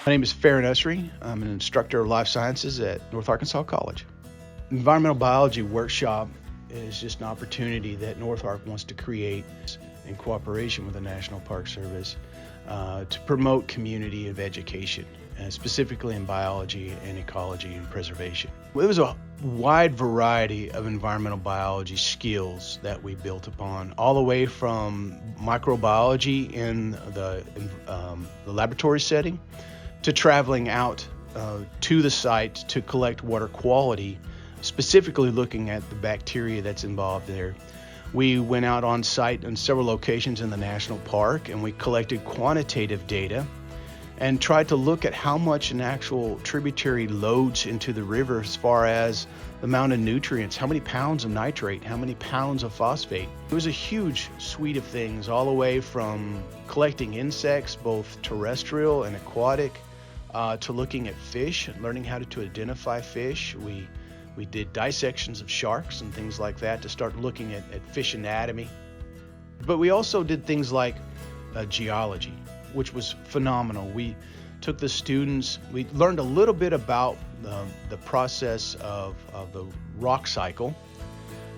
My name is Farron Usry. I'm an instructor of life sciences at North Arkansas College. Environmental biology workshop is just an opportunity that North Ark wants to create in cooperation with the National Park Service to promote community of education, specifically in biology and ecology and preservation. It was a wide variety of environmental biology skills that we built upon, all the way from microbiology in the laboratory setting to traveling out to the site to collect water quality, specifically looking at the bacteria that's involved there. We went out on site in several locations in the national park, and we collected quantitative data and tried to look at how much an actual tributary loads into the river as far as the amount of nutrients, how many pounds of nitrate, how many pounds of phosphate. It was a huge suite of things, all the way from collecting insects, both terrestrial and aquatic, to looking at fish, learning how to identify fish. We did dissections of sharks and things like that to start looking at fish anatomy. But we also did things like geology, which was phenomenal. We took the students, we learned a little bit about the process of the rock cycle,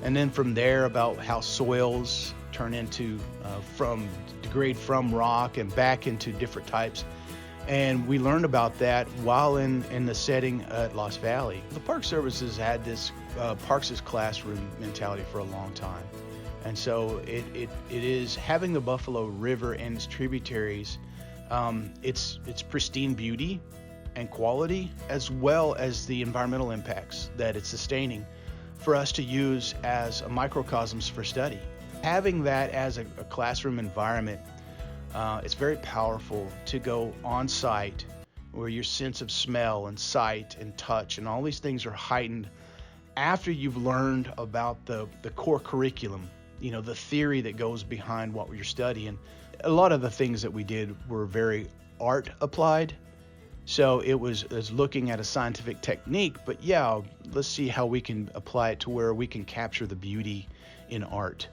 and then from there about how soils turn into, degrade from rock and back into different types. And we learned about that while in the setting at Lost Valley. The Park Service has had this Parks as Classroom mentality for a long time. And so it is having the Buffalo River and its tributaries, its pristine beauty and quality, as well as the environmental impacts that it's sustaining, for us to use as a microcosms for study. Having that as a classroom environment, it's very powerful to go on site where your sense of smell and sight and touch and all these things are heightened after you've learned about the core curriculum, the theory that goes behind what you're studying. A lot of the things that we did were very art applied. So it was looking at a scientific technique, but let's see how we can apply it to where we can capture the beauty in art.